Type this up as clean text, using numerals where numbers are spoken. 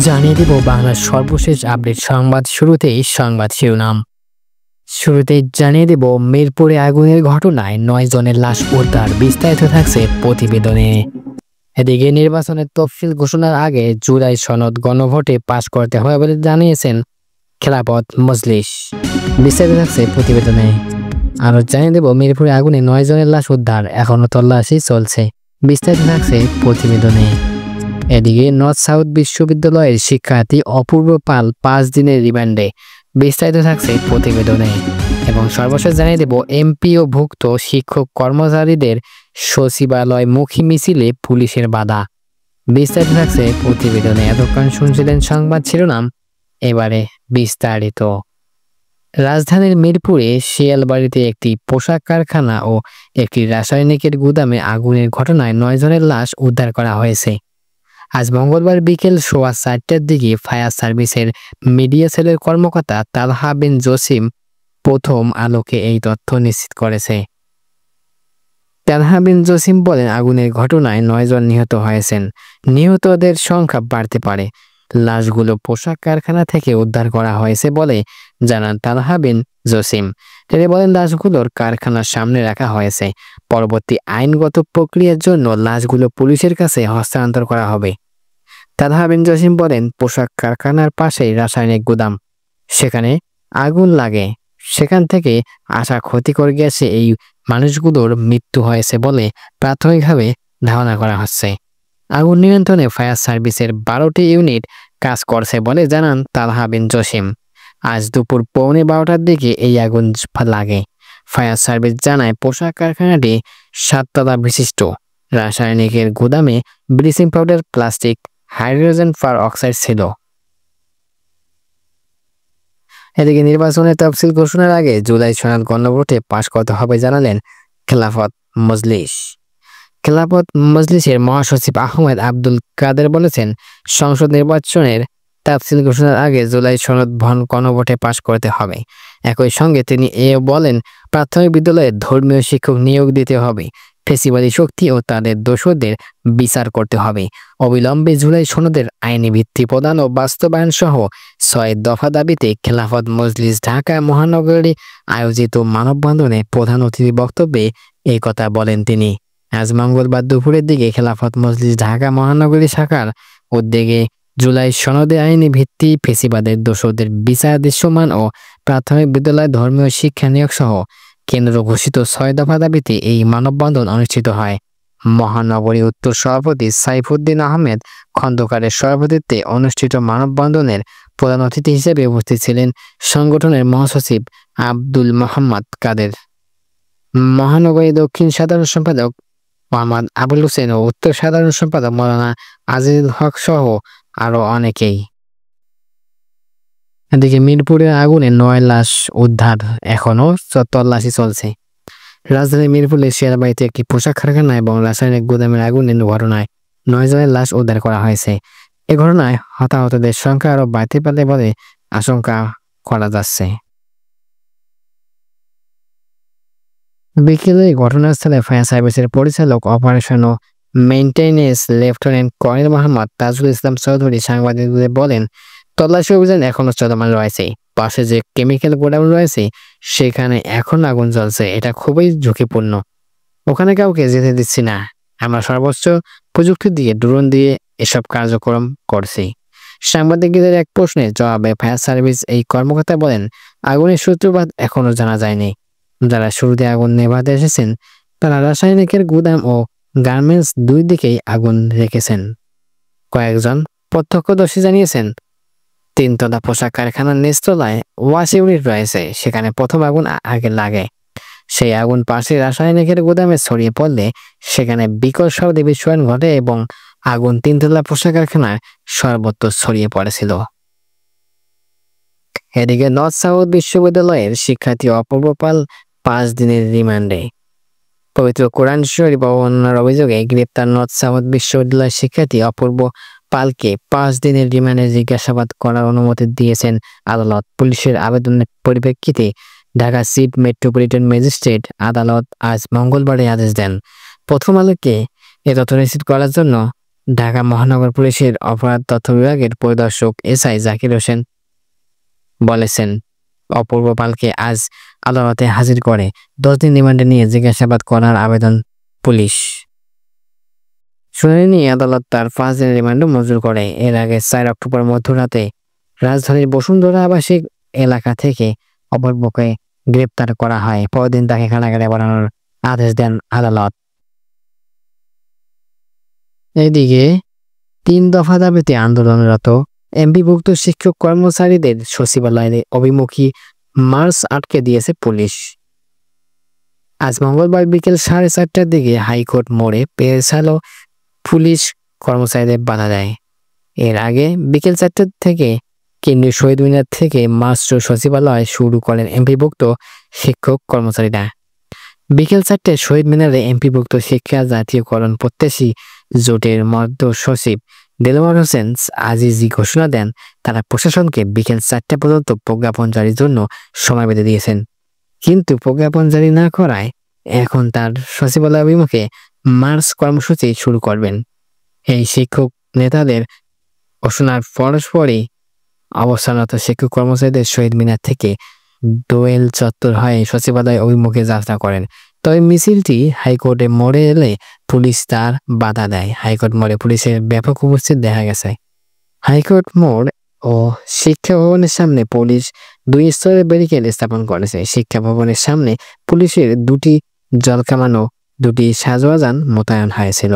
জানিয়ে দিব বাংলার সর্বশেষ আপডেট সংবাদ। শুরুতেই সংবাদ শিরোনাম। শুরুতেই জানিয়ে দেব মিরপুরে আগুনের ঘটনায় 9 জনের লাশ উদ্ধার, বিস্তারিত থাকছে প্রতিবেদনে। এদিকে নির্বাচনের তফসিল ঘোষণার আগে জুলাই সনদ গণভোটে পাশ করতে হবে বলে জানিয়েছেন খেলাফত মজলিস, বিস্তারিত থাকছে প্রতিবেদনে। আরও জানিয়ে দেব মিরপুরে আগুনে 9 জনের লাশ উদ্ধার, এখনো তল্লাশি চলছে, বিস্তারিত থাকছে প্রতিবেদনে। এদিকে নর্থ সাউথ বিশ্ববিদ্যালয়ের শিক্ষার্থী অপূর্ব পাল 5 দিনের রিমান্ডে, বিস্তারিত থাকছে প্রতিবেদনে। এবং সর্বশেষ জানিয়ে দেব এমপিও ভুক্ত শিক্ষক কর্মচারীদের সচিবালয়মুখী মিছিলে পুলিশের বাধা, বিস্তারিত থাকছে প্রতিবেদনে। এতক্ষণ শুনছিলেন সংবাদ শিরোনাম, এবারে বিস্তারিত। রাজধানীর মিরপুরে শিয়ালবাড়িতে একটি পোশাক কারখানা ও একটি রাসায়নিকের গুদামে আগুনের ঘটনায় 9 জনের লাশ উদ্ধার করা হয়েছে। আজ মঙ্গলবার বিকেল 4:15টার দিকে ফায়ার সার্ভিসের মিডিয়া সেলের কর্মকর্তা তালহা বিন জসিম প্রথম আলোকে এই তথ্য নিশ্চিত করেছে। তালহা বিন জসিম বলেন, আগুনের ঘটনায় 9 জন নিহত হয়েছেন, নিহতদের সংখ্যা বাড়তে পারে। লাশগুলো পোশাক কারখানা থেকে উদ্ধার করা হয়েছে বলে জানান তালহা বিন জসিম। তিনি বলেন, লাশগুলোর কারখানার সামনে রাখা হয়েছে, পরবর্তী আইনগত প্রক্রিয়ার জন্য লাশগুলো পুলিশের কাছে হস্তান্তর করা হবে। তালহা বিন জসিম বলেন, পোশাক কারখানার পাশেই রাসায়নিক গুদাম, সেখানে আগুন লাগে, সেখান থেকে আসা ক্ষতিকর গ্যাসে এই মানুষগুলোর মৃত্যু হয়েছে বলে প্রাথমিকভাবে ধারণা করা হচ্ছে। আগুন নিয়ন্ত্রণে ফায়ার সার্ভিসের 12টি ইউনিট কাজ করছে বলে জানান তালহা বিন জসিম। আজ দুপুর 12:15টার দিকে এই আগুন লাগে। ফায়ার সার্ভিস জানায়, পোশাক কারখানাটি 7 তলা বিশিষ্ট রাসায়নিকের গুদামে ব্লিচিং পাউডার, প্লাস্টিক, হাইড্রোজেন পার অক্সাইড ছিল। এদিকে নির্বাচনের তফসিল ঘোষণার আগে জুলাই সনদ গণভোটে পাশ করতে হবে জানালেন খেলাফত মজলিস। খেলাফত মজলিসের মহাসচিব আহমেদ আব্দুল কাদের বলেছেন, সংসদ নির্বাচনের তফসিল ঘোষণার আগে জুলাই সনদ গণভোটে পাশ করতে হবে। একই সঙ্গে তিনি বলেন, প্রাথমিক বিদ্যালয়ে ধর্মীয় শিক্ষক নিয়োগ দিতে হবে, ফেসিবাদী শক্তি ও তাদের দোষরদের বিচার করতে হবে। অবিলম্বে জুলাই সনদের আইনি ভিত্তি প্রদান ও বাস্তবায়ন সহ 6 দফা দাবিতে খেলাফত মজলিস ঢাকা মহানগরী আয়োজিত মানববন্ধনে প্রধান অতিথি বক্তব্যে এই কথা বলেন তিনি। আজ মঙ্গলবার দুপুরের দিকে খেলাফত মজলিস ঢাকা মহানগরী শাখার উদ্যোগে জুলাই সনদে আইনি ভিত্তি, ফেসিবাদের দোষরদের বিচার দৃশ্যমান ও প্রাথমিক বিদ্যালয়ে ধর্মীয় শিক্ষা নিয়োগ সহ কেন্দ্র ঘোষিত 6 দফা দাবিতে এই মানববন্ধন অনুষ্ঠিত হয়। মহানগরী উত্তর সভাপতি সাইফুদ্দিন আহমেদ খন্দকারের সভাপতিত্বে অনুষ্ঠিত মানববন্ধনের প্রধান অতিথি হিসেবে উপস্থিত ছিলেন সংগঠনের মহাসচিব আব্দুল মোহাম্মদ কাদের, মহানগরী দক্ষিণ সাধারণ সম্পাদক মোহাম্মদ আবুল হোসেন ও উত্তর সাধারণ সম্পাদক মৌলানা আজিজুল হক সহ আরো অনেকেই। এদিকে মিরপুরে আগুনে 9 লাশ উদ্ধার, এখনো তল্লাশি চলছে। রাজধানীর মিরপুরের শিয়ালবাড়িতে একটি পোশাক কারখানা এবং রাসায়নিক গুদামের আগুনের ঘটনায় 9 জনের লাশ উদ্ধার করা হয়েছে। এ ঘটনায় হতাহতদের সংখ্যা আরো বাড়তে পারে বলে আশঙ্কা করা যাচ্ছে। বিকেলে ঘটনাস্থলে ফায়ার সার্ভিসের পরিচালক অপারেশন ও maintenance lieutenant colonel Mohammad Tajul Islam Chowdhury সাংবাদিকদের বলেন, তল্লাশি অভিযান এখনো চলমান রয়েছে। পাশে যে কেমিক্যাল গোডাউন রয়েছে সেখানে এখন আগুন জ্বলছে, এটা খুবই ঝুঁকিপূর্ণ, ওখানে কাউকে যেতে দিচ্ছি না। আমরা সর্বোচ্চ প্রযুক্তি দিয়ে ড্রোন দিয়ে এসব কার্যক্রম করছি। সাংবাদিকদের এক প্রশ্নের জবাবে ফায়ার সার্ভিস এই কর্মকর্তা বলেন, আগুনের সূত্রপাত এখনো জানা যায়নি। যারা শুরুতে আগুন নেভাতে এসেছেন তারা রাসায়নিকের গুদাম ও গার্মেন্টস দুই দিকেই আগুন রেখেছেন। কয়েকজন প্রত্যক্ষদর্শী জানিয়েছেন, 3 তলা পোশাক কারখানার নিচতলায় ওয়াশ ইউনিট রয়েছে, সেখানে প্রথম আগুন আগে লাগে। সেই আগুন পাশে রাসায়নিকের গুদামে ছড়িয়ে পড়লে সেখানে বিকট শব্দে বিস্ফোরণ ঘটে এবং আগুন 3 তলা পোশাক কারখানায় সর্বত্র ছড়িয়ে পড়েছিল। এদিকে নর্থ সাউথ বিশ্ববিদ্যালয়ের শিক্ষার্থী অপূর্ব পাল 5 দিনের রিমান্ডে। পবিত্র কোরআন শরীফ অবমাননার অভিযোগে গ্রেপ্তার নর্থ সাউথ বিশ্ববিদ্যালয়ের শিক্ষার্থী অপূর্ব পালকে 5 দিনের রিমান্ডে জিজ্ঞাসাবাদ করার অনুমতি দিয়েছেন আদালত। পুলিশের আবেদনের পরিপ্রেক্ষিতে ঢাকা চিফ মেট্রোপলিটন ম্যাজিস্ট্রেট আদালত আজ মঙ্গলবার আদেশ দেন। প্রথম আলোকে এ তথ্য নিশ্চিত করার জন্য ঢাকা মহানগর পুলিশের অপরাধ তথ্য বিভাগের পরিদর্শক এসআই জাকির হোসেন বলেছেন, অপূর্ব পালকে আজ আদালতে হাজির করে 10 দিন রিমান্ডে নিয়ে জিজ্ঞাসাবাদ করার আবেদন পুলিশ। শুনানি নিয়ে আদালত তার 5 দিনের রিমান্ড মঞ্জুর করে। এর আগে 4 অক্টোবর মধ্যরাতে রাজধানীর বসুন্ধরা আবাসিক এলাকা থেকে অপূর্বকে গ্রেপ্তার করা হয়। পরদিন তাকে কারাগারে পাঠানোর আদেশ দেন আদালত। এদিকে 3 দফা দাবিতে আন্দোলনরত এমপিভুক্ত শিক্ষক কর্মচারীদের সচিবালয়ে অভিমুখী মার্চ আটকে দিয়েছে পুলিশ। আজ মঙ্গলবার বিকেল 4:30টার দিকে হাইকোর্ট মোড়ে পেছালো পুলিশ কর্মচারীদের বাধা দেয়। এর আগে বিকেল 4টা থেকে কেন্দ্রীয় শহীদ মিনার থেকে মার্চ সচিবালয় শুরু করেন এমপিভুক্ত শিক্ষক কর্মচারীরা। বিকেল 4টায় শহীদ মিনারে এমপিভুক্ত শিক্ষা জাতীয়করণ প্রত্যাশী জোটের মধ্য সচিব দেলোয়ার হোসেন আজিজি ঘোষণা দেন, তারা প্রশাসনকে বিকেল 4টা পর্যন্ত প্রজ্ঞাপন জারির জন্য সময় বেঁধে দিয়েছেন। কিন্তু প্রজ্ঞাপন জারি না করায় এখন তার সচিবালয় অভিমুখে মার্চ কর্মসূচি শুরু করবেন। এই শিক্ষক নেতাদের ঘোষণার পরস্পরই অবস্থানরত শিক্ষক কর্মচারীদের শহীদ মিনার থেকে দোয়েল চত্বর হয়ে সচিবালয় অভিমুখে যাত্রা করেন। তবে মিছিলটি হাইকোর্টে মোড়ে এলে পুলিশ তার বাধা দেয়। হাইকোর্ট মোড়ে পুলিশের ব্যাপক উপস্থিত দেখা গেছে। হাইকোর্ট মোড় ও শিক্ষা ভবনের সামনে পুলিশ 2 স্তরের ব্যারিকেড স্থাপন করেছে। শিক্ষা ভবনের সামনে পুলিশের 2টি জলকামান ও 2টি সাজোয়া যান মোতায়েন হয়েছিল।